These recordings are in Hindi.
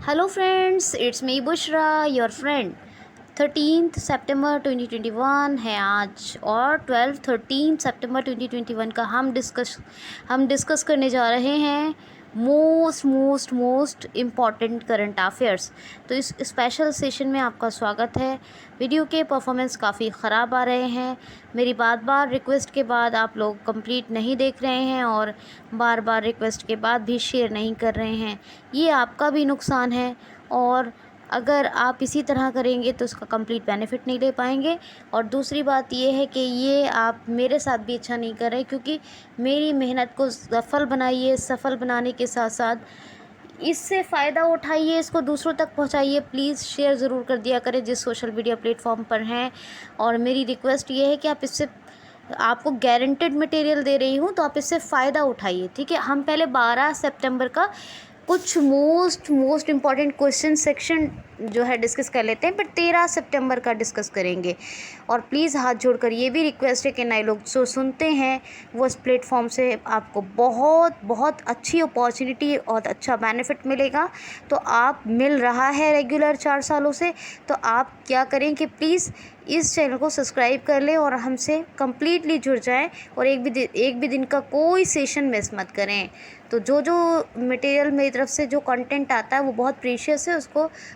Hello friends, it's me Bushra your friend. 13 सितंबर 2021 है आज और 13 सितंबर 2021 का हम डिस्कस करने जा रहे हैं मोस्ट इम्पॉर्टेंट करंट अफेयर्स। तो इस स्पेशल सेशन में आपका स्वागत है। वीडियो के परफॉर्मेंस काफ़ी ख़राब आ रहे हैं। मेरी बार रिक्वेस्ट के बाद आप लोग कंप्लीट नहीं देख रहे हैं और बार रिक्वेस्ट के बाद भी शेयर नहीं कर रहे हैं। ये आपका भी नुकसान है और अगर आप इसी तरह करेंगे तो उसका कंप्लीट बेनिफिट नहीं ले पाएंगे। और दूसरी बात ये है कि ये आप मेरे साथ भी अच्छा नहीं कर रहे, क्योंकि मेरी मेहनत को सफल बनाइए। सफल बनाने के साथ साथ इससे फ़ायदा उठाइए, इसको दूसरों तक पहुंचाइए। प्लीज़ शेयर ज़रूर कर दिया करें जिस सोशल मीडिया प्लेटफॉर्म पर हैं। और मेरी रिक्वेस्ट ये है कि आप इससे आपको गारंटेड मटेरियल दे रही हूँ, तो आप इससे फ़ायदा उठाइए। ठीक है, हम पहले 12 सितंबर का कुछ मोस्ट इम्पॉर्टेंट क्वेश्चन सेक्शन जो है डिस्कस कर लेते हैं, पर 13 सितंबर का डिस्कस करेंगे। और प्लीज़ हाथ जोड़कर ये भी रिक्वेस्ट है कि नए लोग जो सुनते हैं वो इस प्लेटफॉर्म से आपको बहुत अच्छी अपॉर्चुनिटी और अच्छा बेनिफिट मिलेगा। तो आप मिल रहा है रेगुलर 4 सालों से, तो आप क्या करें कि प्लीज़ इस चैनल को सब्सक्राइब कर लें और हमसे कम्प्लीटली जुड़ जाएं और एक भी दिन का कोई सेशन मिस मत करें। तो जो मटेरियल मेरी तरफ से जो कंटेंट आता है वो बहुत प्रीशियस है,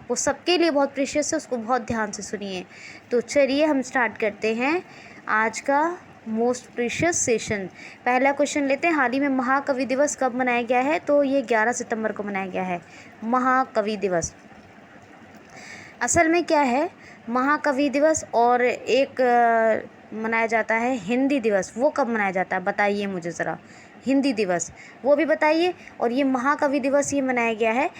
वो सबके लिए बहुत प्रीशियस है, उसको बहुत ध्यान से सुनिए। तो चलिए हम स्टार्ट करते हैं आज का मोस्ट प्रीशियस सेशन। पहला क्वेश्चन लेते हैं, हाल ही में महाकवि दिवस कब मनाया गया है? तो ये 11 सितंबर को मनाया गया है महाकवि दिवस। असल में क्या है, महाकवि दिवस और एक मनाया जाता है हिंदी दिवस। वो कब मनाया जाता है बताइए मुझे ज़रा, हिंदी दिवस वो भी बताइए। और ये महाकवि दिवस ये मनाया गया है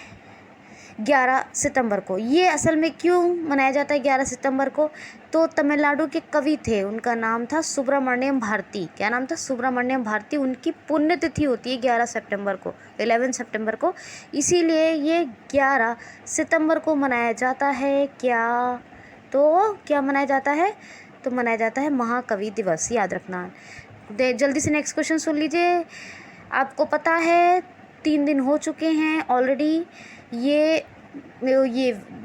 11 सितंबर को। ये असल में क्यों मनाया जाता है 11 सितंबर को? तो तमिलनाडु के कवि थे, उनका नाम था सुब्रमण्यम भारती। क्या नाम था? सुब्रमण्यम भारती। उनकी पुण्यतिथि होती है 11 सितंबर को, 11 सितंबर को। इसीलिए ये 11 सितंबर को मनाया जाता है। क्या मनाया जाता है? तो मनाया जाता है महाकवि दिवस, याद रखना। जल्दी से नेक्स्ट क्वेश्चन सुन लीजिए। आपको पता है 3 दिन हो चुके हैं ऑलरेडी। ये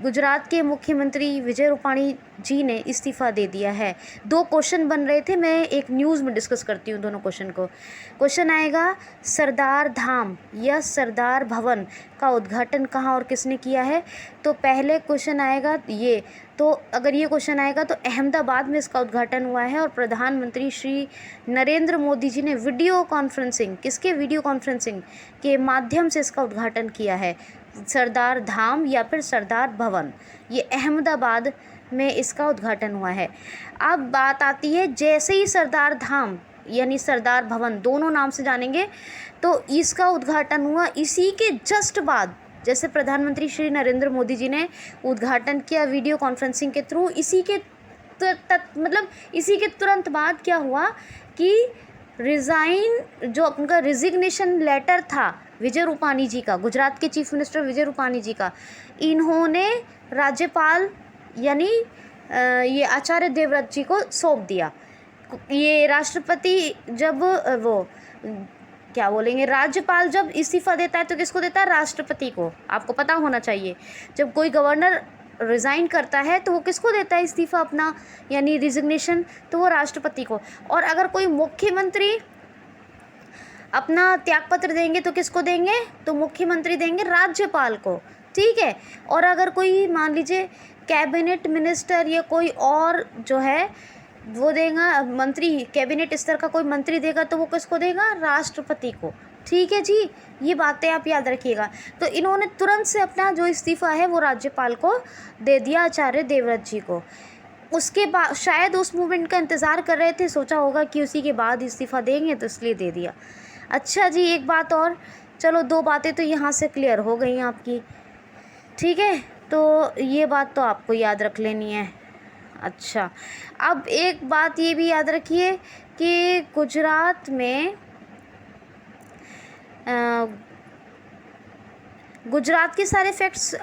गुजरात के मुख्यमंत्री विजय रूपाणी जी ने इस्तीफ़ा दे दिया है। 2 क्वेश्चन बन रहे थे, मैं एक न्यूज़ में डिस्कस करती हूँ दोनों क्वेश्चन को। क्वेश्चन आएगा, सरदार धाम या सरदार भवन का उद्घाटन कहाँ और किसने किया है? तो पहले क्वेश्चन आएगा ये। तो अगर ये क्वेश्चन आएगा तो अहमदाबाद में इसका उद्घाटन हुआ है और प्रधानमंत्री श्री नरेंद्र मोदी जी ने वीडियो कॉन्फ्रेंसिंग के माध्यम से इसका उद्घाटन किया है। सरदार धाम या फिर सरदार भवन, ये अहमदाबाद में इसका उद्घाटन हुआ है। अब बात आती है, जैसे ही सरदार धाम यानी सरदार भवन दोनों नाम से जानेंगे, तो इसका उद्घाटन हुआ इसी के जस्ट बाद, जैसे प्रधानमंत्री श्री नरेंद्र मोदी जी ने उद्घाटन किया वीडियो कॉन्फ्रेंसिंग के थ्रू, इसी के तुरंत बाद क्या हुआ कि जो उनका रिजिग्नेशन लेटर था विजय रूपाणी जी का, गुजरात के चीफ मिनिस्टर विजय रूपाणी जी का, इन्होंने राज्यपाल यानी ये आचार्य देवव्रत जी को सौंप दिया। ये राष्ट्रपति जब राज्यपाल जब इस्तीफ़ा देता है तो किसको देता है? राष्ट्रपति को। आपको पता होना चाहिए, जब कोई गवर्नर रिज़ाइन करता है तो वो किसको देता है इस्तीफ़ा अपना, यानी रिजिग्नेशन? तो वो राष्ट्रपति को। और अगर कोई मुख्यमंत्री अपना त्यागपत्र देंगे तो किसको देंगे? तो मुख्यमंत्री देंगे राज्यपाल को। ठीक है। और अगर कोई मान लीजिए कैबिनेट मिनिस्टर या कोई और जो है वो देगा, मंत्री, कैबिनेट स्तर का कोई मंत्री देगा, तो वो किसको देगा? राष्ट्रपति को। ठीक है जी, ये बातें आप याद रखिएगा। तो इन्होंने तुरंत से अपना जो इस्तीफ़ा है वो राज्यपाल को दे दिया, आचार्य देवव्रत जी को। उसके बाद शायद उस मूवमेंट का इंतज़ार कर रहे थे, सोचा होगा कि उसी के बाद इस्तीफ़ा देंगे, तो इसलिए दे दिया। अच्छा जी, एक बात और, चलो 2 बातें तो यहाँ से क्लियर हो गई आपकी। ठीक है, तो ये बात तो आपको याद रख लेनी है। अच्छा, अब एक बात ये भी याद रखिए कि गुजरात में गुजरात के सारे फैक्ट्स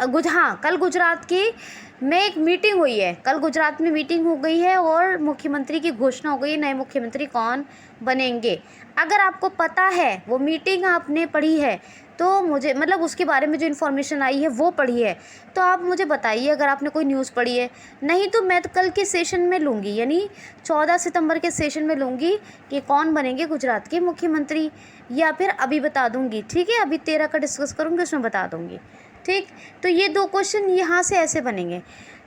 कल गुजरात की में एक मीटिंग हुई है, कल गुजरात में मीटिंग हो गई है और मुख्यमंत्री की घोषणा हो गई है, नए मुख्यमंत्री कौन बनेंगे। अगर आपको पता है, वो मीटिंग आपने पढ़ी है, तो मुझे मतलब उसके बारे में जो इन्फॉर्मेशन आई है वो पढ़ी है, तो आप मुझे बताइए अगर आपने कोई न्यूज़ पढ़ी है। नहीं तो मैं तो कल के सेशन में लूँगी, यानी 14 सितंबर के सेशन में लूँगी कि कौन बनेंगे गुजरात के मुख्यमंत्री, या फिर अभी बता दूँगी। ठीक है, अभी 13 का डिस्कस करूँगी, उसमें बता दूँगी। ठीक, तो ये 2 क्वेश्चन यहाँ से ऐसे बनेंगे।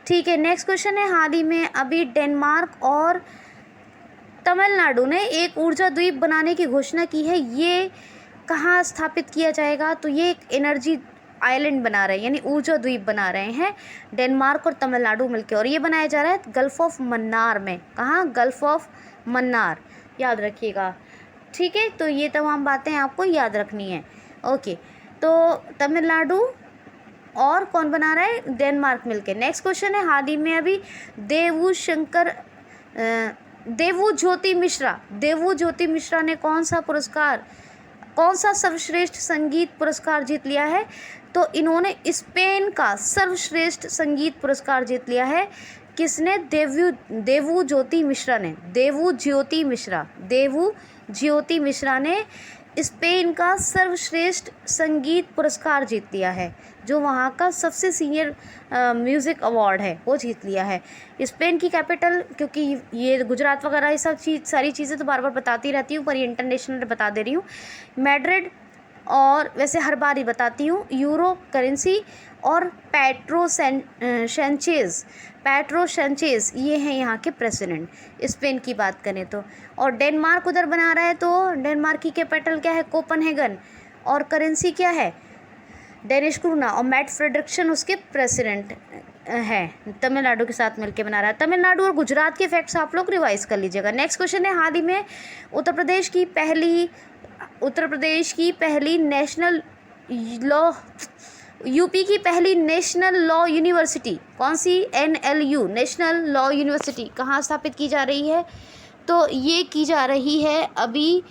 ठीक है, नेक्स्ट क्वेश्चन है, हाल ही में अभी डेनमार्क और तमिलनाडु ने एक ऊर्जा द्वीप बनाने की घोषणा की है। ये कहाँ स्थापित किया जाएगा? तो ये एक एनर्जी आइलैंड बना रहे हैं, यानी ऊर्जा द्वीप बना रहे हैं डेनमार्क और तमिलनाडु मिलकर, और ये बनाया जा रहा है गल्फ ऑफ मन्नार में। कहाँ? गल्फ ऑफ मन्नार, याद रखिएगा। ठीक है, तो ये तमाम बातें आपको याद रखनी है। ओके, तो तमिलनाडु और कौन बना रहा है? डेनमार्क मिलके। नेक्स्ट क्वेश्चन है, हाल ही में अभी देवू ज्योति मिश्रा ने कौन सा सर्वश्रेष्ठ संगीत पुरस्कार जीत लिया है? तो इन्होंने स्पेन का सर्वश्रेष्ठ संगीत पुरस्कार जीत लिया है। किसने? देवू ज्योति मिश्रा ने स्पेन का सर्वश्रेष्ठ संगीत पुरस्कार जीत लिया है, जो वहाँ का सबसे सीनियर म्यूज़िक अवार्ड है, वो जीत लिया है। स्पेन की कैपिटल, क्योंकि ये गुजरात वगैरह ये सब सारी चीज़ें तो बार बार बताती रहती हूँ, पर ये इंटरनेशनल बता दे रही हूँ। मैड्रिड, और वैसे हर बार ही बताती हूँ, यूरो करेंसी, और पेट्रो सैंचेज़ ये हैं यहाँ के प्रेसिडेंट, स्पेन की बात करें तो। और डेनमार्क उधर बना रहा है, तो डेनमार्क की कैपिटल क्या है? कोपनहेगन, और करेंसी क्या है? डेनिश क्रूना, और मैट फ्रेडरिक्सन उसके प्रेसिडेंट हैं। तमिलनाडु के साथ मिलकर बना रहा है। तमिलनाडु और गुजरात के फैक्ट्स आप लोग रिवाइज कर लीजिएगा। नेक्स्ट क्वेश्चन है, हाल ही में उत्तर प्रदेश की पहली नेशनल लॉ यूपी की पहली नेशनल लॉ यूनिवर्सिटी कौन सी? NLU, नेशनल लॉ यूनिवर्सिटी कहाँ स्थापित की जा रही है? तो ये की जा रही है अभी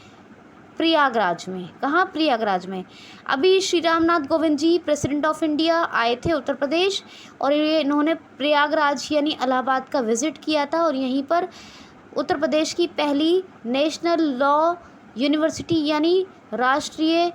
प्रयागराज में। कहाँ? प्रयागराज में। अभी श्री रामनाथ कोविंद जी प्रेसिडेंट ऑफ इंडिया आए थे उत्तर प्रदेश, और इन्होंने प्रयागराज यानी इलाहाबाद का विज़िट किया था, और यहीं पर उत्तर प्रदेश की पहली नेशनल लॉ यूनिवर्सिटी, यानी राष्ट्रीय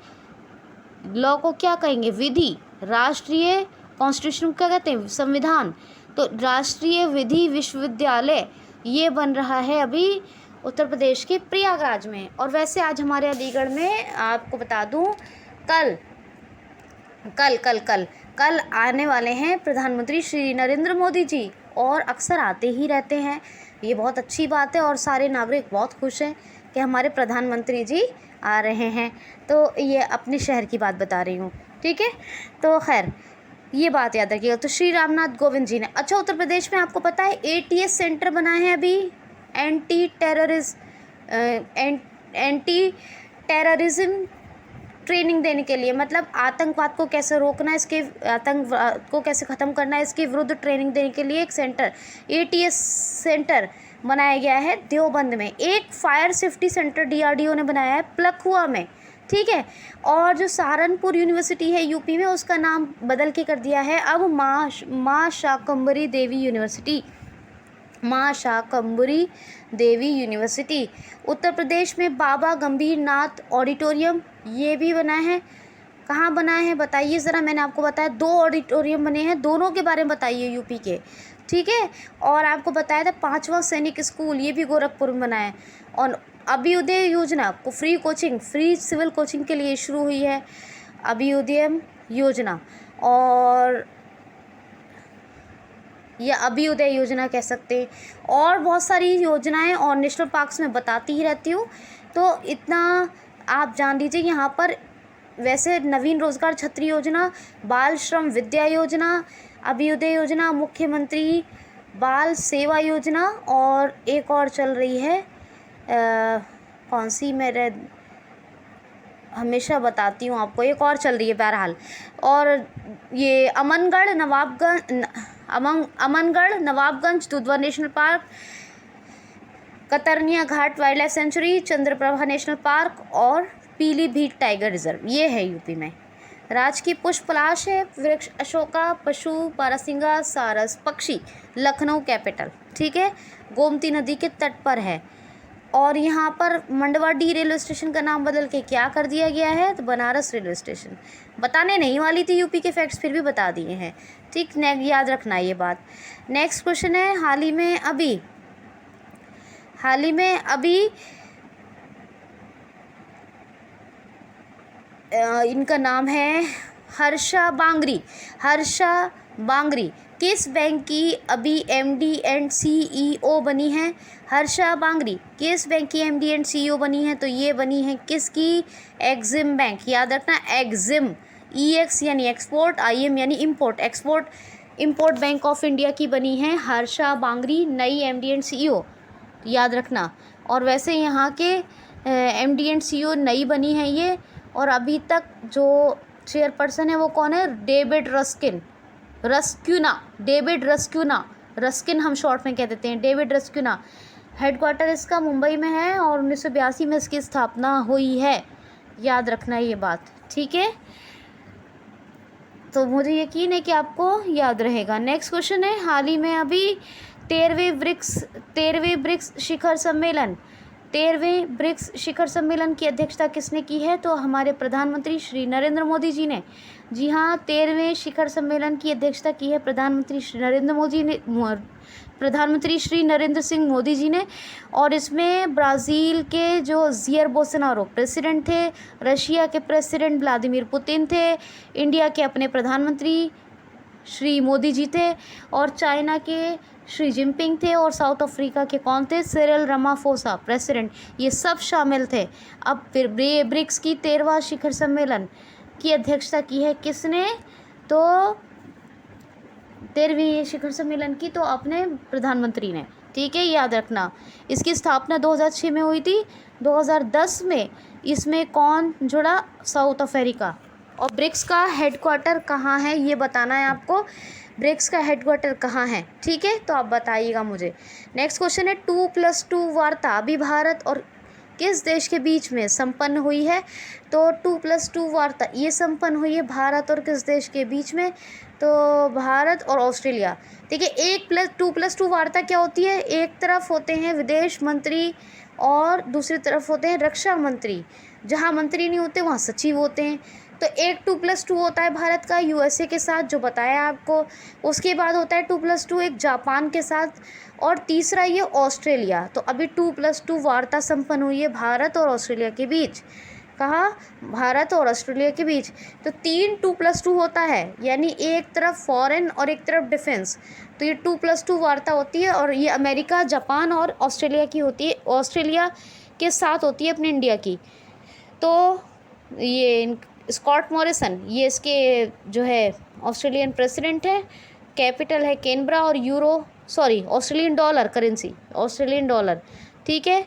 लॉ को क्या कहेंगे? विधि, राष्ट्रीय कॉन्स्टिट्यूशन क्या कहते हैं? संविधान। तो राष्ट्रीय विधि विश्वविद्यालय ये बन रहा है अभी उत्तर प्रदेश के प्रयागराज में। और वैसे आज हमारे अलीगढ़ में आपको बता दूं, कल आने वाले हैं प्रधानमंत्री श्री नरेंद्र मोदी जी, और अक्सर आते ही रहते हैं। ये बहुत अच्छी बात है, और सारे नागरिक बहुत खुश हैं कि हमारे प्रधानमंत्री जी आ रहे हैं। तो ये अपने शहर की बात बता रही हूँ। ठीक है, तो खैर ये बात याद रखिएगा। तो श्री रामनाथ कोविंद जी ने, अच्छा उत्तर प्रदेश में आपको पता है ATS सेंटर बना है अभी, एंटी टेररिज्म ट्रेनिंग देने के लिए, मतलब आतंकवाद को कैसे रोकना है, आतंकवाद को कैसे ख़त्म करना है, इसके विरुद्ध ट्रेनिंग देने के लिए एक सेंटर ATS सेंटर बनाया गया है देवबंद में। एक फायर सेफ्टी सेंटर DRDO ने बनाया है प्लखुआ में। ठीक है, और जो सहारनपुर यूनिवर्सिटी है यूपी में, उसका नाम बदल के कर दिया है अब माँ शाकंभरी देवी यूनिवर्सिटी। उत्तर प्रदेश में बाबा गंभीर नाथ ऑडिटोरियम ये भी बना है। कहाँ बना है बताइए ज़रा, मैंने आपको बताया 2 ऑडिटोरियम बने हैं, दोनों के बारे में बताइए यूपी के। ठीक है, और आपको बताया था 5वां सैनिक स्कूल ये भी गोरखपुर में बना है। और अभ्युदय योजना को फ्री सिविल कोचिंग के लिए शुरू हुई है अभ्युदय योजना, और या अभ्युदय योजना कह सकते हैं। और बहुत सारी योजनाएं और नेशनल पार्क्स में बताती ही रहती हूँ, तो इतना आप जान लीजिए। यहाँ पर वैसे नवीन रोजगार छतरी योजना, बाल श्रम विद्या योजना, अभ्युदय योजना, मुख्यमंत्री बाल सेवा योजना, और एक और चल रही है कौन सी, मेरे हमेशा बताती हूँ आपको, एक और चल रही है बहरहाल। और ये Amangarh Nawabganj Dudhwa national park, Katarniaghat wildlife sanctuary, Chandraprabha national park, और पीलीभीत टाइगर रिजर्व ये है यूपी में। राज की पुष्पलाश है, वृक्ष अशोका, पशु पारसिंगा, सारस पक्षी, लखनऊ कैपिटल, ठीक है, गोमती नदी के तट पर है। और यहाँ पर मंडवाडी रेलवे स्टेशन का नाम बदल के क्या कर दिया गया है, तो बनारस रेलवे स्टेशन। बताने नहीं वाली थी यूपी के फैक्ट्स, फिर भी बता दिए हैं, ठीक, याद रखना ये बात। नेक्स्ट क्वेश्चन है, हाल ही में अभी इनका नाम है हर्षा बांगरी किस बैंक की अभी एमडी एंड सीईओ बनी है? हर्षा बांगरी किस बैंक की एमडी एंड सीईओ बनी है? तो ये बनी है किसकी? एग्जिम बैंक, याद रखना, एग्जिम, EX यानी एक्सपोर्ट, IM यानी import, import bank of India की बनी है हर्षा बांगरी, नई एमडी एंड सीईओ, याद रखना। और वैसे यहाँ के एमडी एंड सीईओ नई बनी है ये, और अभी तक जो चेयरपर्सन है वो कौन है? डेविड रस्किन हम शॉर्ट में कह देते हैं, डेविड रस्किना। हेडक्वार्टर इसका मुंबई में है और 1982 में इसकी स्थापना हुई है, याद रखना ये बात, ठीक है। तो मुझे यकीन है कि आपको याद रहेगा। नेक्स्ट क्वेश्चन है, हाल ही में अभी 13वें ब्रिक्स शिखर सम्मेलन की अध्यक्षता किसने की है? तो हमारे प्रधानमंत्री श्री नरेंद्र मोदी जी ने। जी हाँ, 13वें शिखर सम्मेलन की अध्यक्षता की है प्रधानमंत्री श्री नरेंद्र सिंह मोदी जी ने। और इसमें ब्राज़ील के जो ज़ियर बोल्सोनारो प्रेसिडेंट थे, रशिया के प्रेसिडेंट व्लादिमीर पुतिन थे, इंडिया के अपने प्रधानमंत्री श्री मोदी जी थे, और चाइना के शी जिनपिंग थे, और साउथ अफ्रीका के कौन थे? सिरिल रामाफोसा प्रेसिडेंट, ये सब शामिल थे। अब फिर ब्रिक्स की 13वां शिखर सम्मेलन की अध्यक्षता की है किसने? तो 13वीं शिखर सम्मेलन की तो अपने प्रधानमंत्री ने, ठीक है, याद रखना। इसकी स्थापना 2006 में हुई थी। 2010 में इसमें कौन जुड़ा? South Africa. और ब्रिक्स का हेडक्वार्टर कहाँ है ये बताना है आपको, ब्रिक्स का हेडक्वार्टर कहाँ है, ठीक है, तो आप बताइएगा मुझे। नेक्स्ट क्वेश्चन है, 2+2 वार्ता अभी भारत और किस देश के बीच में संपन्न हुई है? तो 2+2 वार्ता ये संपन्न हुई है भारत और किस देश के बीच में? तो भारत और ऑस्ट्रेलिया, ठीक है। 2+2 वार्ता क्या होती है? एक तरफ होते हैं विदेश मंत्री और दूसरी तरफ होते हैं रक्षा मंत्री। जहाँ मंत्री नहीं होते वहाँ सचिव होते हैं। तो एक 2+2 होता है भारत का USA के साथ, जो बताया आपको। उसके बाद होता है 2+2 एक जापान के साथ, और तीसरा ये ऑस्ट्रेलिया। तो अभी 2+2 वार्ता संपन्न हुई है भारत और ऑस्ट्रेलिया के बीच। कहाँ? भारत और ऑस्ट्रेलिया के बीच। तो 3 2+2 होता है, यानी एक तरफ फॉरेन और एक तरफ डिफेंस। तो ये 2+2 वार्ता होती है, और ये अमेरिका, जापान और ऑस्ट्रेलिया की होती है, ऑस्ट्रेलिया के साथ होती है अपने इंडिया की। तो ये स्कॉट मॉरिसन, ये इसके जो है ऑस्ट्रेलियन प्रेसिडेंट है, कैपिटल है कैनबरा, और Australian dollar currency, Australian dollar, ठीक है।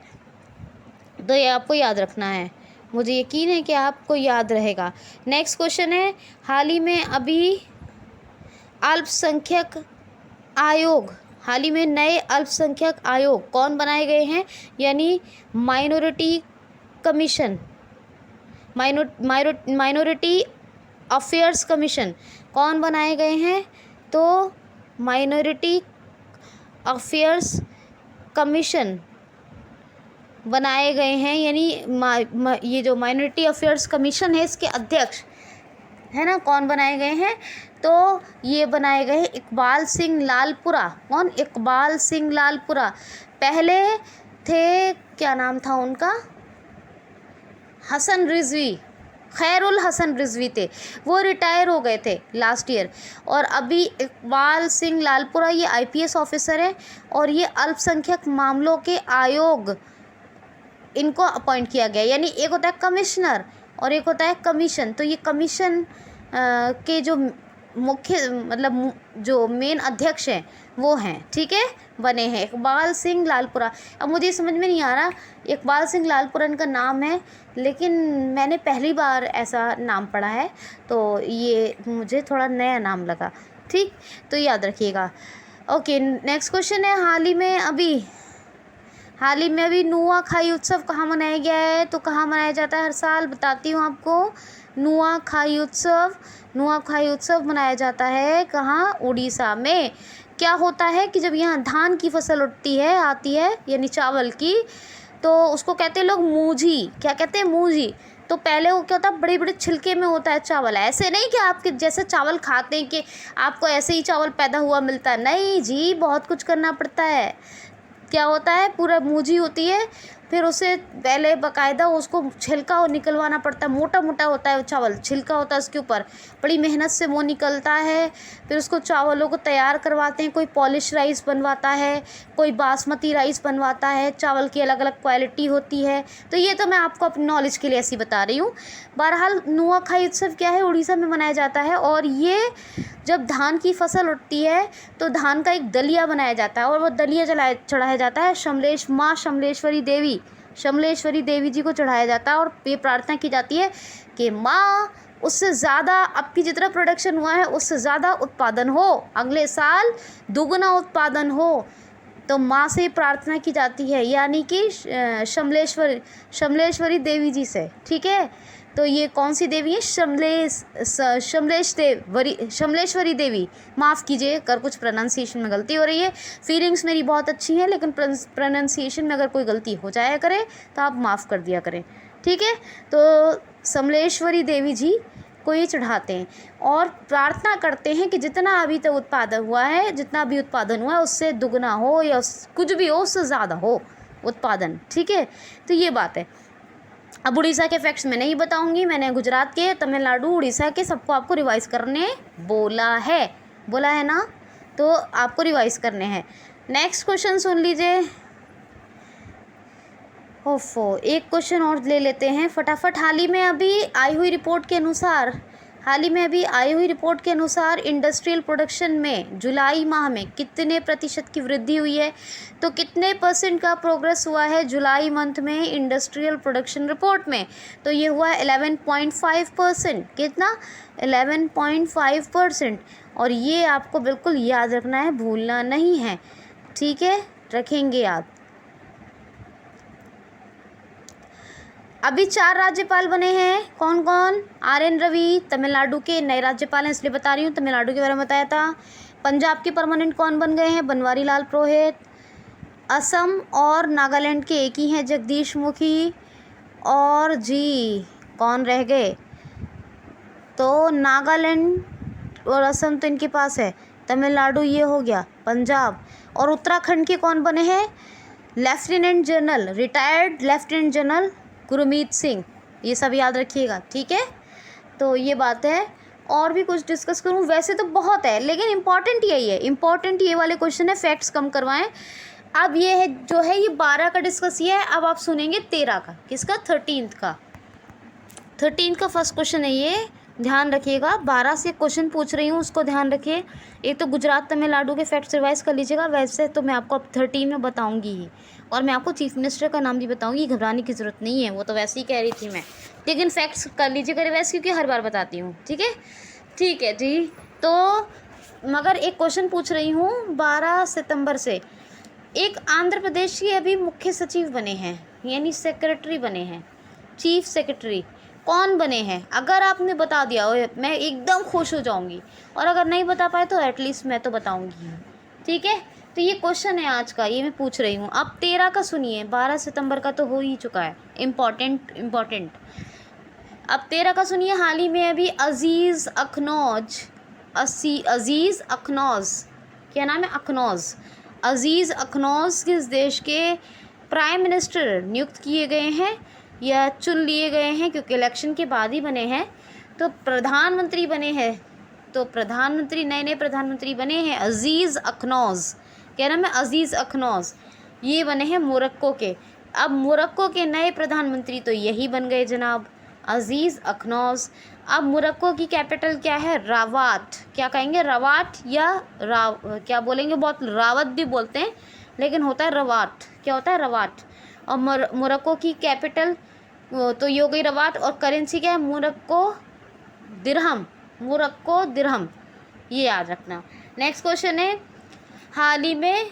तो ये आपको याद रखना है, मुझे यकीन है कि आपको याद रहेगा। नेक्स्ट क्वेश्चन है, हाल ही में नए अल्पसंख्यक आयोग कौन बनाए गए हैं? यानी माइनॉरिटी अफेयर्स कमीशन कौन बनाए गए हैं? तो माइनॉरिटी अफेयर्स कमीशन बनाए गए हैं, यानी ये जो माइनॉरिटी अफेयर्स कमीशन है इसके अध्यक्ष है ना, कौन बनाए गए हैं? तो ये बनाए गए हैं इकबाल सिंह लालपुरा। कौन? इकबाल सिंह लालपुरा। पहले थे, क्या नाम था उनका? खैरुल हसन रिजवी थे, वो रिटायर हो गए थे लास्ट ईयर। और अभी इकबाल सिंह लालपुरा ये IPS ऑफिसर है, और ये अल्पसंख्यक मामलों के आयोग इनको अपॉइंट किया गया। यानी एक होता है कमिश्नर और एक होता है कमीशन। तो ये कमीशन के जो मुख्य जो मेन अध्यक्ष हैं वो हैं, ठीक है, बने हैं इकबाल सिंह लालपुरा। अब मुझे समझ में नहीं आ रहा, इकबाल सिंह लालपुरा इनका नाम है, लेकिन मैंने पहली बार ऐसा नाम पढ़ा है, तो ये मुझे थोड़ा नया नाम लगा, ठीक, तो याद रखिएगा। ओके, नेक्स्ट क्वेश्चन है, हाल ही में अभी हाल ही में अभी नुआखाई उत्सव कहाँ मनाया गया है, तो कहाँ मनाया जाता है हर साल, बताती हूँ आपको। नुआखाई उत्सव मनाया जाता है कहाँ, उड़ीसा में। क्या होता है कि जब यहाँ धान की फसल आती है यानी चावल की, तो उसको कहते हैं लोग मूंजी। क्या कहते हैं, मूंजी। तो पहले वो क्या होता है, बड़े बड़े छिलके में होता है चावल। ऐसे नहीं कि आपके जैसे चावल खाते हैं कि आपको ऐसे ही चावल पैदा हुआ मिलता है, नहीं जी, बहुत कुछ करना पड़ता है। क्या होता है, पूरा मूंजी होती है, फिर उसे पहले बाकायदा उसको छिलका और निकलवाना पड़ता है। मोटा मोटा होता है वो चावल, छिलका होता है उसके ऊपर, बड़ी मेहनत से वो निकलता है। फिर उसको चावलों को तैयार करवाते हैं, कोई पॉलिश राइस बनवाता है, कोई बासमती राइस बनवाता है। चावल की अलग अलग क्वालिटी होती है। तो ये तो मैं आपको अपनी नॉलेज के लिए ऐसी बता रही हूँ। बहरहाल नुआखाई उत्सव क्या है, उड़ीसा में मनाया जाता है। और ये जब धान की फसल उठती है तो धान का एक दलिया बनाया जाता है, और वो दलिया चढ़ाया जाता है माँ शमलेश्वरी देवी जी को चढ़ाया जाता है। और ये प्रार्थना की जाती है कि माँ, उससे ज़्यादा अब की जितना प्रोडक्शन हुआ है उससे ज़्यादा उत्पादन हो, अगले साल दुगना उत्पादन हो। तो माँ से प्रार्थना की जाती है, यानी कि शमलेश्वरी देवी जी से। ठीक है, तो ये कौन सी देवी है, शमलेश्वरी देवी। माफ़ कीजिए अगर कुछ प्रोनाउंसिएशन में गलती हो रही है। फीलिंग्स मेरी बहुत अच्छी हैं, लेकिन प्रोनाउंसिएशन में अगर कोई गलती हो जाया करे तो आप माफ़ कर दिया करें। ठीक है, तो शमलेश्वरी देवी जी को ये चढ़ाते हैं और प्रार्थना करते हैं कि जितना अभी तक जितना भी उत्पादन हुआ है उससे दुगना हो, या कुछ भी हो उससे ज़्यादा हो उत्पादन। ठीक है, तो ये बात है। अब उड़ीसा के फैक्ट्स मैं नहीं बताऊंगी, मैंने गुजरात के, तमिलनाडु, उड़ीसा के सबको आपको रिवाइज़ करने बोला है ना, तो आपको रिवाइज़ करने हैं। नेक्स्ट क्वेश्चन सुन लीजिए। ओफो, एक क्वेश्चन और ले लेते हैं फटाफट। हाल ही में अभी आई हुई रिपोर्ट के अनुसार इंडस्ट्रियल प्रोडक्शन में जुलाई माह में कितने प्रतिशत की वृद्धि हुई है, तो कितने % का प्रोग्रेस हुआ है जुलाई मंथ में इंडस्ट्रियल प्रोडक्शन रिपोर्ट में, तो ये हुआ 11.5%। कितना, 11.5%। और ये आपको बिल्कुल याद रखना है, भूलना नहीं है। ठीक है, रखेंगे याद। अभी 4 राज्यपाल बने हैं, कौन कौन, RN रवि तमिलनाडु के नए राज्यपाल हैं, इसलिए बता रही हूँ, तमिलनाडु के बारे में बताया था। पंजाब के परमानेंट कौन बन गए हैं, बनवारी लाल पुरोहित। असम और नागालैंड के एक ही हैं, जगदीश मुखी। और जी कौन रह गए, तो नागालैंड और असम तो इनके पास है, तमिलनाडु ये हो गया, पंजाब। और उत्तराखंड के कौन बने हैं, retired lieutenant general Gurmeet Singh. ये सब याद रखिएगा। ठीक है, तो ये बात है। और भी कुछ डिस्कस करूं, वैसे तो बहुत है, लेकिन इम्पॉर्टेंट यही है, इम्पॉर्टेंट ये वाले क्वेश्चन है, फैक्ट्स कम करवाएं। अब ये है जो है, ये 12 का डिस्कस ये है। अब आप सुनेंगे 13 का, किसका, 13th का फर्स्ट क्वेश्चन है ये, ध्यान रखिएगा। 12 से क्वेश्चन पूछ रही हूँ, उसको ध्यान रखिए। एक तो गुजरात तमिलनाडु के फैक्ट्स रिवाइज कर लीजिएगा, वैसे तो मैं आपको अब 13 में बताऊंगी ही, और मैं आपको चीफ मिनिस्टर का नाम भी बताऊंगी, घबराने की ज़रूरत नहीं है, वो तो वैसे ही कह रही थी मैं, लेकिन फैक्ट्स कर लीजिएगा रिवाइज, क्योंकि हर बार बताती हूँ। ठीक है जी। तो मगर एक क्वेश्चन पूछ रही हूँ 12 सितंबर से। एक आंध्र प्रदेश के अभी मुख्य सचिव बने हैं, यानी सेक्रेटरी बने हैं, चीफ सेक्रेटरी कौन बने हैं। अगर आपने बता दिया मैं एकदम खुश हो जाऊंगी, और अगर नहीं बता पाए तो एटलीस्ट मैं तो बताऊंगी। ठीक है, तो ये क्वेश्चन है आज का, ये मैं पूछ रही हूँ। अब 13 का सुनिए, 12 सितंबर का तो हो ही चुका है, इम्पॉर्टेंट। अब 13 का सुनिए। हाल ही में अभी अजीज़ अखनौज, क्या नाम है, अजीज़ अखनौज किस देश के प्राइम मिनिस्टर नियुक्त किए गए हैं या चुन लिए गए हैं, क्योंकि इलेक्शन के बाद ही बने हैं, तो प्रधानमंत्री बने हैं। तो प्रधानमंत्री, नए प्रधानमंत्री बने हैं अजीज़ अखनौज। क्या नाम है, अजीज़ अखनौज। ये बने हैं मोरक्को के। अब मोरक्को के नए प्रधानमंत्री तो यही बन गए जनाब, अजीज़ अखनौज। अब मोरक्को की कैपिटल क्या है, रावाट। क्या कहेंगे, रवाट या क्या बोलेंगे, बहुत रावत भी बोलते हैं, लेकिन होता है रवाट। क्या होता है, रवाट। और मोरक्को की कैपिटल तो ये हो गई रवाट, और करेंसी क्या है, मोरक्को दिरहम, ये याद रखना। नेक्स्ट क्वेश्चन है, हाल ही में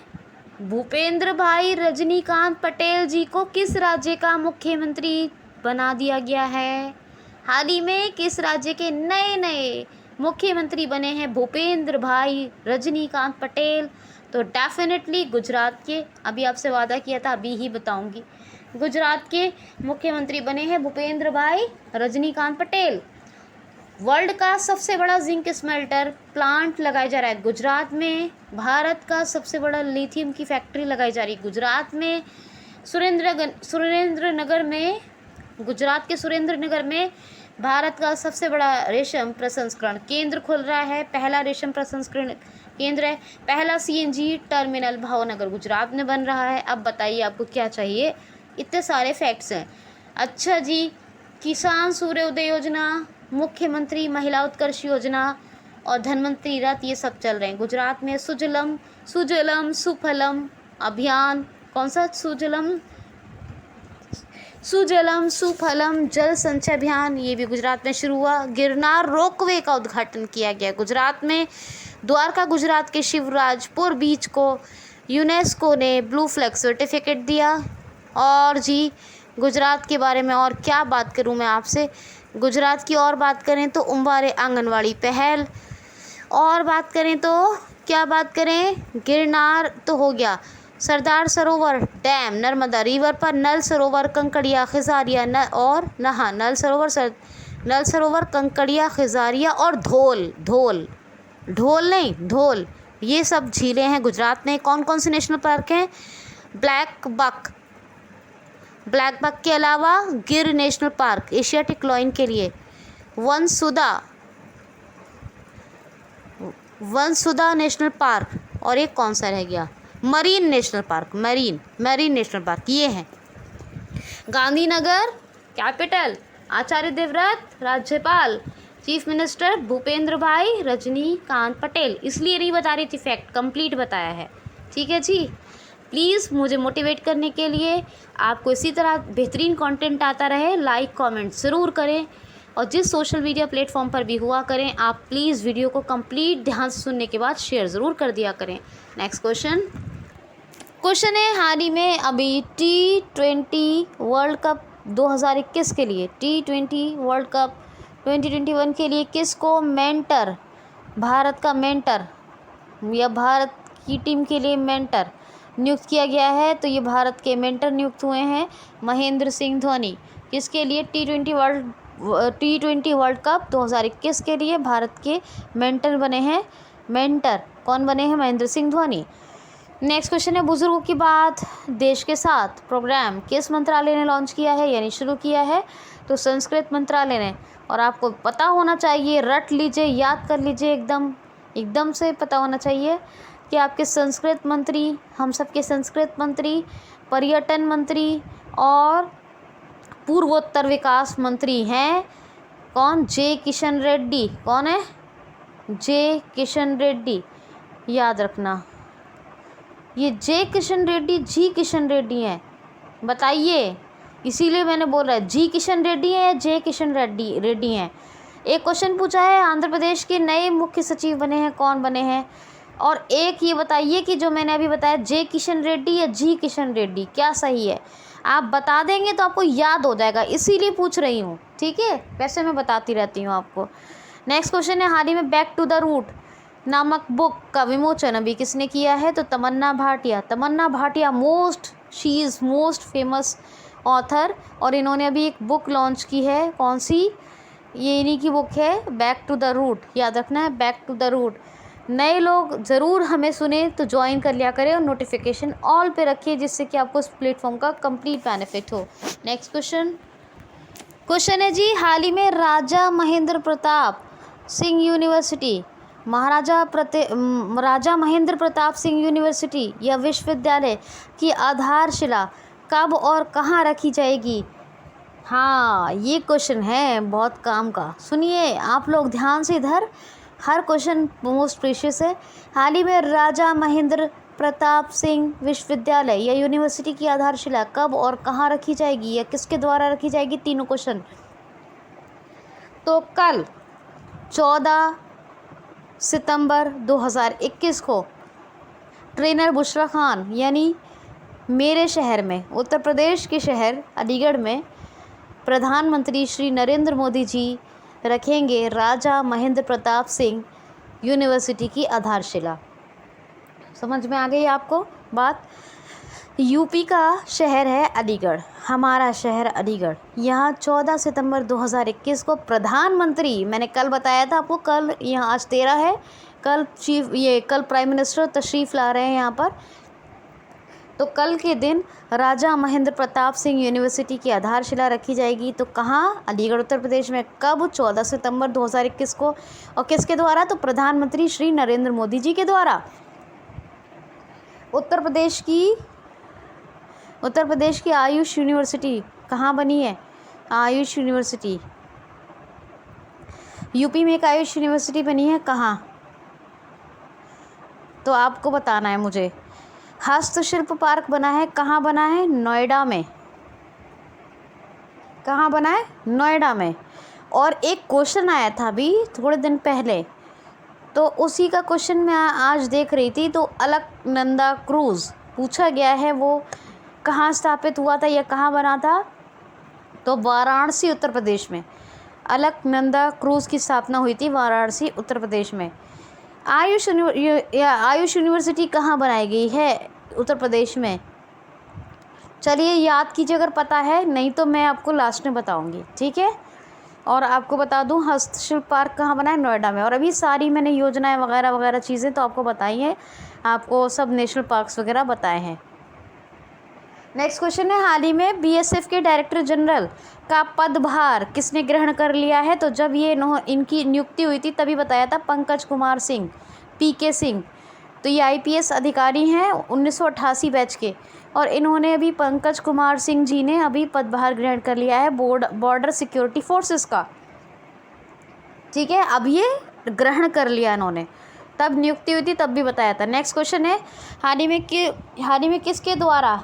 भूपेंद्र भाई रजनीकांत पटेल जी को किस राज्य का मुख्यमंत्री बना दिया गया है? हाल ही में किस राज्य के नए नए मुख्यमंत्री बने हैं भूपेंद्र भाई रजनीकांत पटेल? तो डेफिनेटली गुजरात के, अभी आपसे वादा किया था अभी ही बताऊंगी, गुजरात के मुख्यमंत्री बने हैं भूपेंद्र भाई रजनीकांत पटेल। वर्ल्ड का सबसे बड़ा जिंक स्मेल्टर प्लांट लगाया जा रहा है गुजरात में। भारत का सबसे बड़ा लिथियम की फैक्ट्री लगाई जा रही है गुजरात में। सुरेंद्रनगर में, गुजरात के सुरेंद्रनगर में भारत का सबसे बड़ा रेशम प्रसंस्करण केंद्र खुल रहा है। पहला रेशम प्रसंस्करण केंद्र है। पहला सीएनजी टर्मिनल भावनगर गुजरात में बन रहा है। अब बताइए आपको क्या चाहिए, इतने सारे फैक्ट्स हैं। अच्छा जी, किसान सूर्योदय योजना, मुख्यमंत्री महिला उत्कर्ष योजना और धनवंतरी रथ, ये सब चल रहे हैं गुजरात में। सुजलम सुफलम अभियान, कौन सा सुजलम सुफलम जल संचय अभियान, ये भी गुजरात में शुरू हुआ। गिरनार रोपवे का उद्घाटन किया गया गुजरात में। द्वारका गुजरात के शिवराजपुर बीच को यूनेस्को ने ब्लू फ्लैग सर्टिफिकेट दिया। और जी गुजरात के बारे में और क्या बात करूं मैं आपसे, गुजरात की और बात करें तो उम्बारे आंगनवाड़ी पहल, और बात करें तो क्या बात करें, गिरनार तो हो गया, सरदार सरोवर डैम नर्मदा रिवर पर, नल सरोवर कंकड़िया खिजारिया नल सरोवर कंकड़िया खिजारिया और धोल, ये सब झीलें हैं गुजरात में। कौन कौन से नेशनल पार्क हैं? ब्लैक बक के अलावा गिर नेशनल पार्क एशियाटिक लॉयन के लिए, वनसुदा नेशनल पार्क, और एक कौन सा रह गया, marine national park, marine national park, ये हैं। गांधीनगर कैपिटल, आचार्य देवव्रत राज्यपाल, चीफ मिनिस्टर भूपेंद्र भाई रजनीकांत पटेल। इसलिए नहीं बता रही थी, फैक्ट कंप्लीट बताया है। ठीक है जी, प्लीज़ मुझे मोटिवेट करने के लिए, आपको इसी तरह बेहतरीन कंटेंट आता रहे, लाइक कमेंट ज़रूर करें, और जिस सोशल मीडिया प्लेटफॉर्म पर भी हुआ करें, आप प्लीज़ वीडियो को कंप्लीट ध्यान से सुनने के बाद शेयर ज़रूर कर दिया करें। नेक्स्ट क्वेश्चन है, हाल ही में अभी T20 वर्ल्ड कप 2021 के लिए, T20 वर्ल्ड कप 2021 के लिए किसको मेंटर, भारत का मेंटर या भारत की टीम के लिए मेंटर नियुक्त किया गया है? तो ये भारत के मेंटर नियुक्त हुए हैं महेंद्र सिंह धोनी। किसके लिए? T20 वर्ल्ड कप 2021 के लिए भारत के मेंटर बने हैं। मेंटर कौन बने हैं? महेंद्र सिंह धोनी। नेक्स्ट क्वेश्चन है, बुजुर्गों की बात देश के साथ प्रोग्राम किस मंत्रालय ने लॉन्च किया है यानी शुरू किया है? तो संस्कृत मंत्रालय ने। और आपको पता होना चाहिए, रट लीजिए, याद कर लीजिए, एकदम से पता होना चाहिए कि आपके संस्कृत मंत्री, हम सबके संस्कृत मंत्री, पर्यटन मंत्री और पूर्वोत्तर विकास मंत्री हैं कौन? जे किशन रेड्डी। कौन है? जे किशन रेड्डी, याद रखना। ये जी किशन रेड्डी हैं, बताइए, इसीलिए मैंने बोला जी किशन रेड्डी हैं या जे किशन रेड्डी हैं। एक क्वेश्चन पूछा है, आंध्र प्रदेश के नए मुख्य सचिव बने हैं, कौन बने हैं? और एक ये बताइए कि जो मैंने अभी बताया जे किशन रेड्डी या जी किशन रेड्डी, क्या सही है? आप बता देंगे तो आपको याद हो जाएगा, इसीलिए पूछ रही हूँ, ठीक है? वैसे मैं बताती रहती हूँ आपको। नेक्स्ट क्वेश्चन है, हाल ही में बैक टू द रूट नामक बुक का विमोचन अभी किसने किया है? तो Tamannaah Bhatia she is most famous author, और इन्होंने अभी एक बुक लॉन्च की है। कौन सी? ये इन्हीं की बुक है, बैक टू द रूट, याद रखना है, बैक टू द रूट। नए लोग ज़रूर हमें सुने तो ज्वाइन कर लिया करें और नोटिफिकेशन ऑल पे रखिए, जिससे कि आपको इस प्लेटफॉर्म का कंप्लीट बेनिफिट हो। नेक्स्ट क्वेश्चन है जी, हाल ही में राजा महेंद्र प्रताप सिंह यूनिवर्सिटी, राजा महेंद्र प्रताप सिंह यूनिवर्सिटी या विश्वविद्यालय की आधारशिला कब और कहाँ रखी जाएगी? हाँ, ये क्वेश्चन है बहुत काम का। सुनिए आप लोग ध्यान से, इधर हर क्वेश्चन मोस्ट प्रीशियस है। हाल ही में राजा महेंद्र प्रताप सिंह विश्वविद्यालय या यूनिवर्सिटी की आधारशिला कब और कहाँ रखी जाएगी या किसके द्वारा रखी जाएगी? तीनों क्वेश्चन। तो कल 14 सितंबर 2021 को ट्रेनर बुशरा खान, यानी मेरे शहर में, उत्तर प्रदेश के शहर अलीगढ़ में प्रधानमंत्री श्री नरेंद्र मोदी जी रखेंगे राजा महेंद्र प्रताप सिंह यूनिवर्सिटी की आधारशिला। समझ में आ गई आपको बात। यूपी का शहर है अलीगढ़, हमारा शहर अलीगढ़। यहाँ 14 सितंबर 2021 को प्रधानमंत्री, मैंने कल बताया था आपको, कल यहाँ आज 13 है, कल प्राइम मिनिस्टर तशरीफ़ ला रहे हैं यहाँ पर। तो कल के दिन राजा महेंद्र प्रताप सिंह यूनिवर्सिटी की आधारशिला रखी जाएगी। तो कहाँ? अलीगढ़, उत्तर प्रदेश में। कब? 14 सितंबर 2021 को। और किसके द्वारा? तो प्रधानमंत्री श्री नरेंद्र मोदी जी के द्वारा। उत्तर प्रदेश की आयुष यूनिवर्सिटी कहाँ बनी है? आयुष यूनिवर्सिटी यूपी में एक आयुष यूनिवर्सिटी बनी है, कहाँ? तो आपको बताना है मुझे। हस्तशिल्प पार्क बना है, कहाँ बना है? नोएडा में। कहाँ बना है? नोएडा में। और एक क्वेश्चन आया था अभी थोड़े दिन पहले, तो उसी का क्वेश्चन मैं आज देख रही थी। तो अलकनंदा क्रूज़ पूछा गया है, वो कहाँ स्थापित हुआ था या कहाँ बना था? तो वाराणसी, उत्तर प्रदेश में। अलकनंदा क्रूज़ की स्थापना हुई थी वाराणसी, उत्तर प्रदेश में। आयुष यूनिवर्सिटी कहाँ बनाई गई है? उत्तर प्रदेश में। चलिए याद कीजिए अगर पता है, नहीं तो मैं आपको लास्ट में बताऊंगी, ठीक है। और आपको बता दूं हस्तशिल्प पार्क कहाँ बना है? नोएडा में। और अभी सारी मैंने योजनाएं वगैरह वगैरह चीज़ें तो आपको बताई हैं, आपको सब नेशनल पार्क्स वगैरह बताए हैं। नेक्स्ट क्वेश्चन है, हाल ही में बीएसएफ के डायरेक्टर जनरल का पदभार किसने ग्रहण कर लिया है? तो जब ये इनकी नियुक्ति हुई थी तभी बताया था, पंकज कुमार सिंह, पीके सिंह। तो ये आईपीएस अधिकारी हैं 1988 बैच के, और इन्होंने अभी, पंकज कुमार सिंह जी ने अभी पदभार ग्रहण कर लिया है बॉर्डर सिक्योरिटी फोर्सेस का, ठीक है। अब ये ग्रहण कर लिया इन्होंने, तब नियुक्ति हुई थी तब भी बताया था। नेक्स्ट क्वेश्चन है, हाल ही में किसके द्वारा,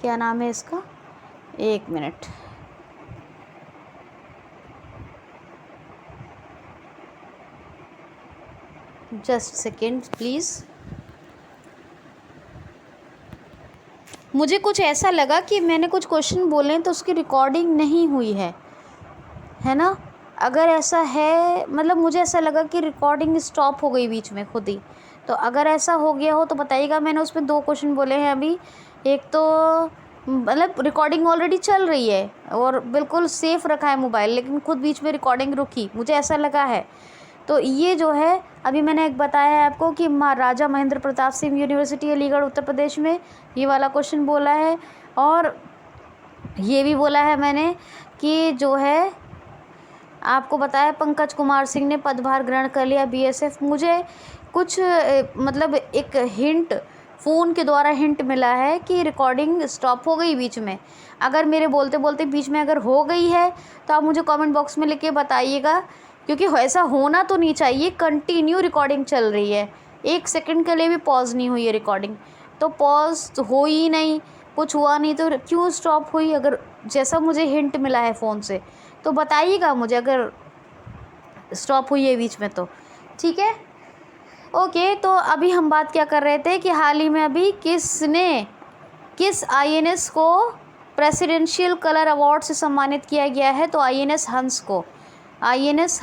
क्या नाम है इसका? एक मिनट, जस्ट सेकेंड प्लीज़। मुझे कुछ ऐसा लगा कि मैंने कुछ क्वेश्चन बोले तो उसकी रिकॉर्डिंग नहीं हुई है ना? अगर ऐसा है, मतलब मुझे ऐसा लगा कि रिकॉर्डिंग स्टॉप हो गई बीच में खुद ही। तो अगर ऐसा हो गया हो तो बताइएगा। मैंने उसमें 2 क्वेश्चन बोले हैं अभी। एक तो मतलब रिकॉर्डिंग ऑलरेडी चल रही है और बिल्कुल सेफ़ रखा है मोबाइल, लेकिन खुद बीच में रिकॉर्डिंग रुकी, मुझे ऐसा लगा है। तो ये जो है अभी मैंने एक बताया है आपको कि राजा महेंद्र प्रताप सिंह यूनिवर्सिटी अलीगढ़ उत्तर प्रदेश में, ये वाला क्वेश्चन बोला है। और ये भी बोला है मैंने कि जो है आपको बताया पंकज कुमार सिंह ने पदभार ग्रहण कर लिया बीएसएफ। मुझे कुछ मतलब एक हिंट, फ़ोन के द्वारा हिंट मिला है कि रिकॉर्डिंग स्टॉप हो गई बीच में। अगर मेरे बोलते बोलते बीच में अगर हो गई है तो आप मुझे कमेंट बॉक्स में लिख के बताइएगा, क्योंकि ऐसा होना तो नहीं चाहिए। कंटिन्यू रिकॉर्डिंग चल रही है, 1 सेकंड के लिए भी पॉज नहीं हुई है रिकॉर्डिंग। तो पॉज तो हो ही नहीं, कुछ हुआ नहीं, तो क्यों स्टॉप हुई? अगर जैसा मुझे हिंट मिला है फ़ोन से तो बताइएगा मुझे, अगर स्टॉप हुई है बीच में तो, ठीक है। ओके, तो अभी हम बात क्या कर रहे थे कि हाल ही में अभी किस आईएनएस को प्रेसिडेंशियल कलर अवार्ड से सम्मानित किया गया है? तो आईएनएस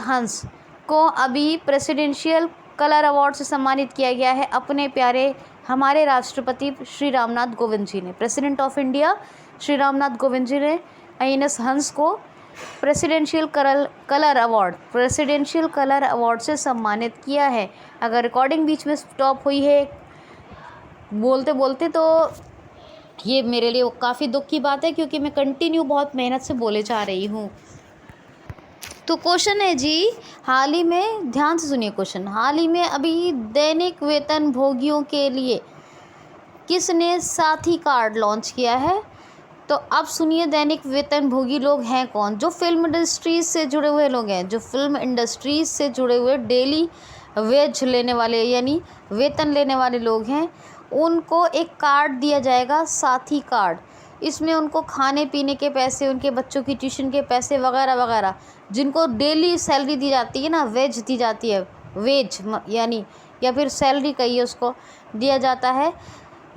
हंस को अभी प्रेसिडेंशियल कलर अवार्ड से सम्मानित किया गया है अपने प्यारे हमारे राष्ट्रपति श्री रामनाथ कोविंद जी ने। President of India Shri Ramnath Kovind ji ने आईएनएस हंस को प्रेसिडेंशियल कलर अवार्ड से सम्मानित किया है। अगर रिकॉर्डिंग बीच में स्टॉप हुई है बोलते बोलते तो ये मेरे लिए काफ़ी दुख की बात है, क्योंकि मैं कंटिन्यू बहुत मेहनत से बोले जा रही हूँ। तो क्वेश्चन है जी, हाल ही में, ध्यान से सुनिए क्वेश्चन, हाल ही में अभी दैनिक वेतन भोगियों के लिए किसने साथी कार्ड लॉन्च किया है? तो अब सुनिए, दैनिक वेतन भोगी लोग हैं कौन? जो फिल्म इंडस्ट्रीज से जुड़े हुए लोग हैं, जो फिल्म इंडस्ट्रीज से जुड़े हुए डेली वेज लेने वाले यानी वेतन लेने वाले लोग हैं, उनको एक कार्ड दिया जाएगा, साथी कार्ड। इसमें उनको खाने पीने के पैसे, उनके बच्चों की ट्यूशन के पैसे वगैरह वगैरह, जिनको डेली सैलरी दी जाती है ना, वेज दी जाती है, वेज यानी या फिर सैलरी कहिए उसको, दिया जाता है।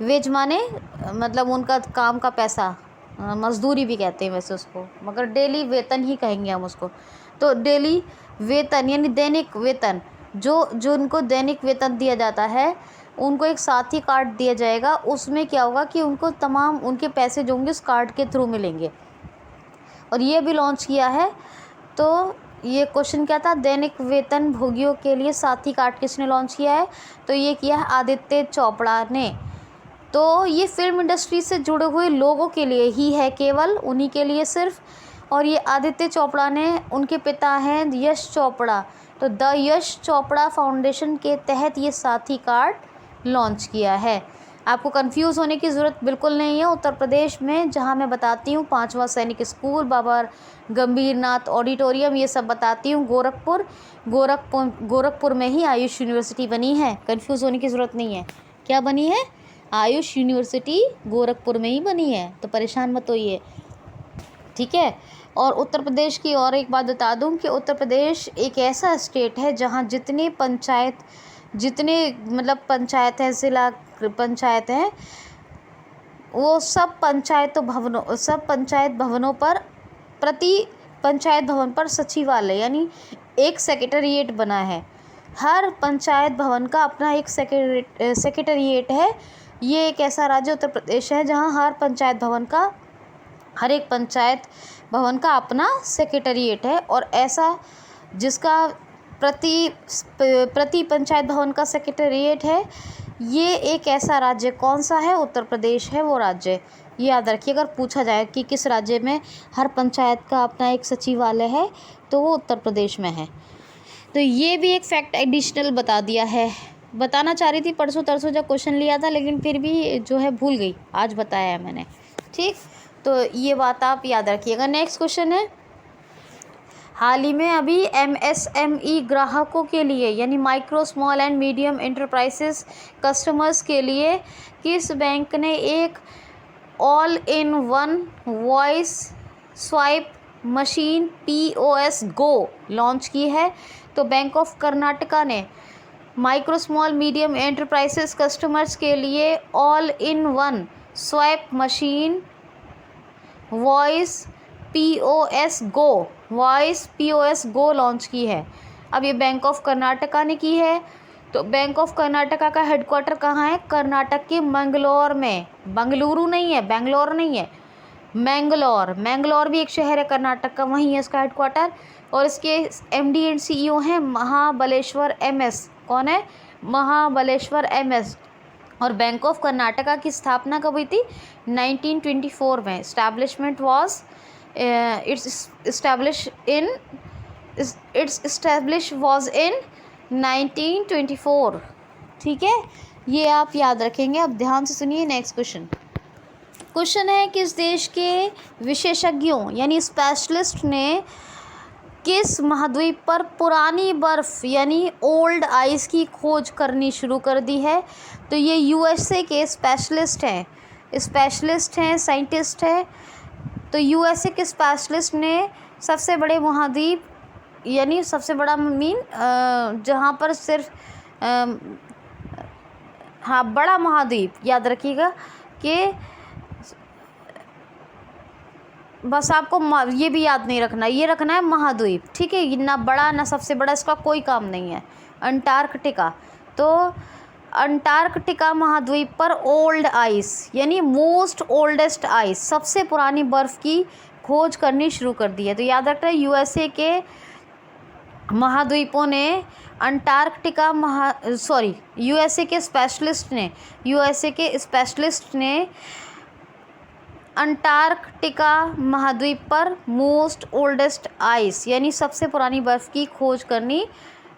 वेज माने मतलब उनका काम का पैसा, मजदूरी भी कहते हैं वैसे उसको, मगर डेली वेतन ही कहेंगे हम उसको। तो डेली वेतन यानी दैनिक वेतन, जो उनको दैनिक वेतन दिया जाता है, उनको एक साथी कार्ड दिया जाएगा। उसमें क्या होगा कि उनको तमाम उनके पैसे जो होंगे उस कार्ड के थ्रू मिलेंगे, और ये भी लॉन्च किया है। तो ये क्वेश्चन क्या था, दैनिक वेतन भोगियों के लिए साथी कार्ड किसने लॉन्च किया है? तो ये किया है आदित्य चोपड़ा ने। तो ये फिल्म इंडस्ट्री से जुड़े हुए लोगों के लिए ही है, केवल उन्हीं के लिए सिर्फ। और ये आदित्य चोपड़ा ने, उनके पिता हैं यश चोपड़ा, तो द यश चोपड़ा फाउंडेशन के तहत ये साथी कार्ड लॉन्च किया है। आपको कंफ्यूज होने की ज़रूरत बिल्कुल नहीं है। उत्तर प्रदेश में जहां मैं बताती हूँ 5वां सैनिक स्कूल, बाबा गंभीरनाथ ऑडिटोरियम, ये सब बताती हूँ। गोरखपुर में ही आयुष यूनिवर्सिटी बनी है, कंफ्यूज होने की ज़रूरत नहीं है। क्या बनी है? आयुष यूनिवर्सिटी गोरखपुर में ही बनी है, तो परेशान मत होइए, ठीक है। और उत्तर प्रदेश की और एक बात बता दूं कि उत्तर प्रदेश एक ऐसा स्टेट है जहां जितने पंचायत हैं, ज़िला पंचायत हैं, वो सब पंचायत भवनों पर, प्रति पंचायत भवन पर सचिवालय यानी एक सेक्रेटेरिएट बना है। हर पंचायत भवन का अपना एक सेक्रेटेरिएट है। ये एक ऐसा राज्य उत्तर प्रदेश है जहां हर एक पंचायत भवन का अपना सेक्रेटेरिएट है, और ऐसा जिसका प्रति पंचायत भवन का सेक्रेटेरिएट है, ये एक ऐसा राज्य कौन सा है? उत्तर प्रदेश है वो राज्य। ये याद रखिए, अगर पूछा जाए कि किस राज्य में हर पंचायत का अपना एक सचिवालय है, तो वो उत्तर प्रदेश में है। तो ये भी एक फैक्ट एडिशनल बता दिया है। बताना चाह रही थी परसों तरसों जब क्वेश्चन लिया था, लेकिन फिर भी जो है भूल गई, आज बताया है मैंने, ठीक। तो ये बात आप याद रखिएगा। नेक्स्ट क्वेश्चन है, हाल ही में अभी MSME ग्राहकों के लिए यानी micro small and medium enterprises customers के लिए किस बैंक ने एक all in one voice swipe machine POS go launch की है? तो बैंक ऑफ कर्नाटका ने micro small medium enterprises customers के लिए all in one swipe machine voice POS go launch की है। अब ये बैंक ऑफ कर्नाटका ने की है। तो बैंक ऑफ कर्नाटका का हेडक्वार्टर कहाँ है? कर्नाटक के मंगलोर में। बंगलुरु नहीं है, बेंगलोर नहीं है, मैंगलोर भी एक शहर है कर्नाटक का, वहीं है इसका हेडक्वार्टर। और इसके MD एंड CEO हैं महाबलेश्वर MS। कौन है? महाबलेश्वर MS। और बैंक ऑफ कर्नाटका की स्थापना कब हुई थी? 1924 में। Establishment was it's was in 1924, ठीक है। ये आप याद रखेंगे। अब ध्यान से सुनिए नेक्स्ट क्वेश्चन है, किस देश के विशेषज्ञों यानी स्पेशलिस्ट ने किस महाद्वीप पर पुरानी बर्फ़ यानी ओल्ड आइस की खोज करनी शुरू कर दी है? तो ये USA के स्पेशलिस्ट हैं, साइंटिस्ट हैं। तो USA के स्पेशलिस्ट ने सबसे बड़े महाद्वीप यानी सबसे बड़ा जहाँ पर सिर्फ बड़ा महाद्वीप, याद रखिएगा कि बस आपको ये भी याद नहीं रखना, ये रखना है महाद्वीप, ठीक है। ना बड़ा ना सबसे बड़ा, इसका कोई काम नहीं है। अंटार्कटिका, तो अंटार्कटिका महाद्वीप पर ओल्ड आइस यानी मोस्ट ओल्डेस्ट आइस, सबसे पुरानी बर्फ़ की खोज करनी शुरू कर दी है। तो याद रखना है USA के महाद्वीपों ने USA के स्पेशलिस्ट ने अंटार्कटिका महाद्वीप पर मोस्ट ओल्डेस्ट आइस यानी सबसे पुरानी बर्फ़ की खोज करनी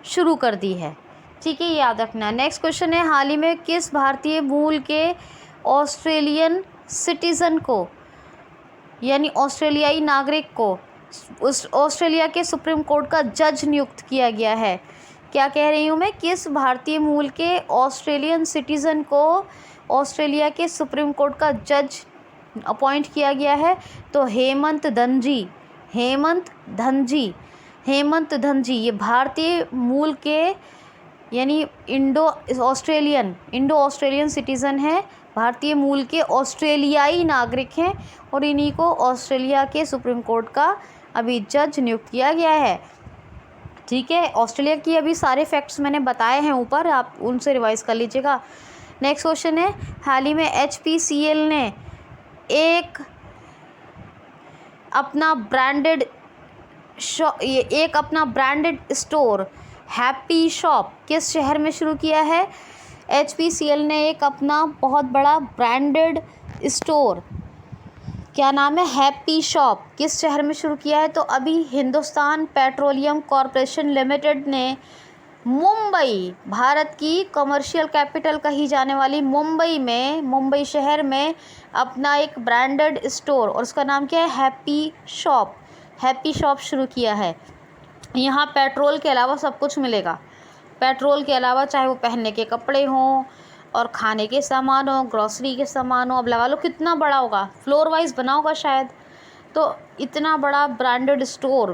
शुरू कर दी है, ठीक है, याद रखना। नेक्स्ट क्वेश्चन है, हाल ही में किस भारतीय मूल के ऑस्ट्रेलियन सिटीज़न को यानी ऑस्ट्रेलियाई नागरिक को ऑस्ट्रेलिया के सुप्रीम कोर्ट का जज नियुक्त किया गया है? क्या कह रही हूँ मैं? किस भारतीय मूल के ऑस्ट्रेलियन सिटीज़न को ऑस्ट्रेलिया के सुप्रीम कोर्ट का जज अपॉइंट किया गया है? तो हेमंत धनजी। ये भारतीय मूल के यानी इंडो ऑस्ट्रेलियन सिटीज़न है, भारतीय मूल के ऑस्ट्रेलियाई नागरिक हैं और इन्हीं को ऑस्ट्रेलिया के सुप्रीम कोर्ट का अभी जज नियुक्त किया गया है। ठीक है, ऑस्ट्रेलिया की अभी सारे फैक्ट्स मैंने बताए हैं ऊपर, आप उनसे रिवाइज कर लीजिएगा। नेक्स्ट क्वेश्चन है, हाल ही में HPCL ने एक अपना ब्रांडेड स्टोर हैप्पी शॉप किस शहर में शुरू किया है? HPCL ने एक अपना बहुत बड़ा ब्रांडेड स्टोर, क्या नाम है, हैप्पी शॉप, किस शहर में शुरू किया है? तो अभी हिंदुस्तान पेट्रोलियम कॉरपोरेशन लिमिटेड ने मुंबई, भारत की कमर्शियल कैपिटल कही जाने वाली मुंबई शहर में अपना एक ब्रांडेड स्टोर, और उसका नाम क्या है, हैप्पी शॉप शुरू किया है। यहाँ पेट्रोल के अलावा सब कुछ मिलेगा। पेट्रोल के अलावा चाहे वो पहनने के कपड़े हों और खाने के सामान हो, ग्रॉसरी के सामान हो, अब लगा लो कितना बड़ा होगा, फ्लोर वाइज बना होगा शायद। तो इतना बड़ा branded store,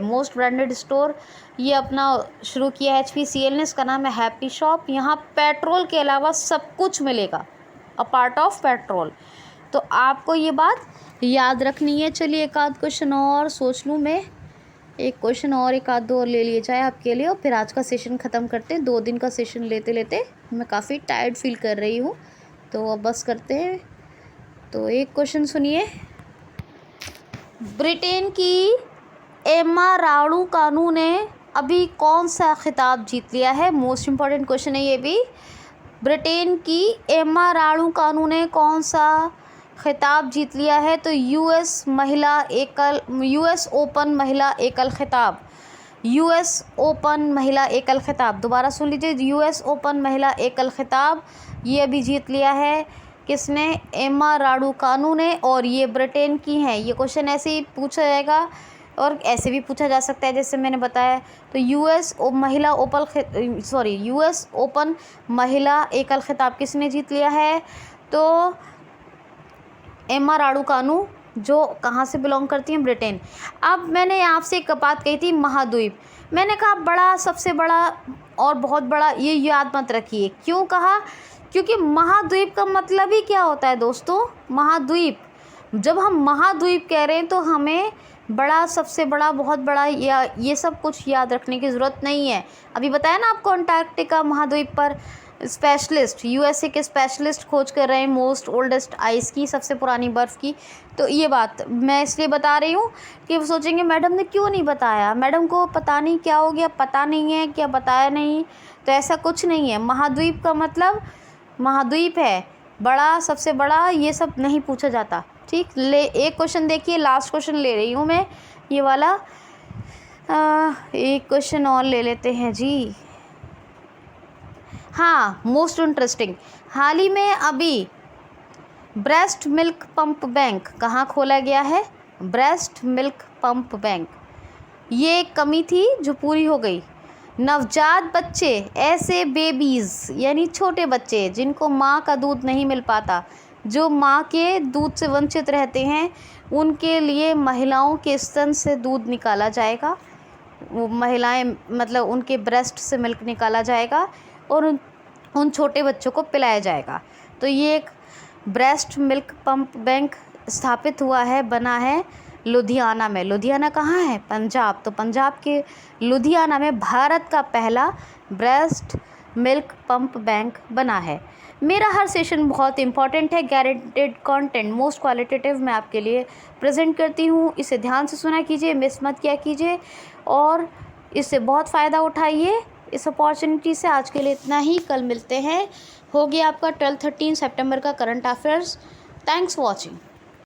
most branded store ये अपना शुरू किया है HPCL ने, इसका नाम है हैप्पी शॉप। यहाँ पेट्रोल के अलावा सब कुछ मिलेगा, अ पार्ट ऑफ पेट्रोल। तो आपको ये बात याद रखनी है। चलिए एक आध क्वेश्चन और सोच लूँ मैं, एक क्वेश्चन और एक आध दो और ले लिए जाए आपके लिए, और फिर आज का सेशन ख़त्म करते हैं। 2 दिन का सेशन लेते लेते मैं काफ़ी टायर्ड फील कर रही हूँ, तो अब बस करते हैं। तो एक क्वेश्चन सुनिए, ब्रिटेन की एम्मा राडुकानु ने अभी कौन सा खिताब जीत लिया है? मोस्ट इम्पॉर्टेंट क्वेश्चन है ये भी। ब्रिटेन की एम्मा राडुकानु ने कौन सा खिताब जीत लिया है? तो US ओपन महिला एकल खिताब, US ओपन महिला एकल खिताब, दोबारा सुन लीजिए, US ओपन महिला एकल खिताब ये अभी जीत लिया है किसने? एम्मा राडुकानु ने, और ये ब्रिटेन की हैं। ये क्वेश्चन ऐसे ही पूछा जाएगा और ऐसे भी पूछा जा सकता है जैसे मैंने बताया। तो US ओपन महिला एकल खिताब किसने जीत लिया है? तो एम्मा राडुकानु, जो कहाँ से बिलोंग करती हैं? ब्रिटेन। अब मैंने आपसे एक बात कही थी, महाद्वीप, मैंने कहा बड़ा, सबसे बड़ा और बहुत बड़ा, ये याद मत रखिए। क्यों कहा? क्योंकि महाद्वीप का मतलब ही क्या होता है दोस्तों? महाद्वीप, जब हम महाद्वीप कह रहे हैं तो हमें बड़ा, सबसे बड़ा, बहुत बड़ा, या ये सब कुछ याद रखने की ज़रूरत नहीं है। अभी बताया ना आपको, अंटार्कटिका महाद्वीप पर स्पेशलिस्ट, USA के स्पेशलिस्ट खोज कर रहे हैं मोस्ट ओल्डेस्ट आइस की, सबसे पुरानी बर्फ़ की। तो ये बात मैं इसलिए बता रही हूँ कि वो सोचेंगे मैडम ने क्यों नहीं बताया, मैडम को पता नहीं क्या हो गया, पता नहीं है क्या बताया नहीं। तो ऐसा कुछ नहीं है। महाद्वीप का मतलब महाद्वीप है, बड़ा, सबसे बड़ा, ये सब नहीं पूछा जाता। ठीक, एक क्वेश्चन देखिए, लास्ट क्वेश्चन ले रही हूँ मैं ये वाला। एक क्वेश्चन और ले लेते हैं जी। हाँ, मोस्ट इंटरेस्टिंग, हाल ही में अभी ब्रेस्ट मिल्क पंप बैंक कहाँ खोला गया है? ब्रेस्ट मिल्क पंप बैंक, ये एक कमी थी जो पूरी हो गई। नवजात बच्चे, ऐसे बेबीज़ यानी छोटे बच्चे जिनको माँ का दूध नहीं मिल पाता, जो माँ के दूध से वंचित रहते हैं, उनके लिए महिलाओं के स्तन से दूध निकाला जाएगा। वो महिलाएं, मतलब उनके ब्रेस्ट से मिल्क निकाला जाएगा और उन छोटे बच्चों को पिलाया जाएगा। तो ये एक ब्रेस्ट मिल्क पंप बैंक स्थापित हुआ है, बना है लुधियाना में। लुधियाना कहाँ है? पंजाब। तो पंजाब के लुधियाना में भारत का पहला ब्रेस्ट मिल्क पंप बैंक बना है। मेरा हर सेशन बहुत इंपॉर्टेंट है, गारंटेड कंटेंट, मोस्ट क्वालिटेटिव मैं आपके लिए प्रेजेंट करती हूँ। इसे ध्यान से सुना कीजिए, मिस मत किया कीजिए और इससे बहुत फ़ायदा उठाइए इस अपॉर्चुनिटी से। आज के लिए इतना ही, कल मिलते हैं। हो गया आपका 12-13 सितंबर का current affairs. Thanks for watching.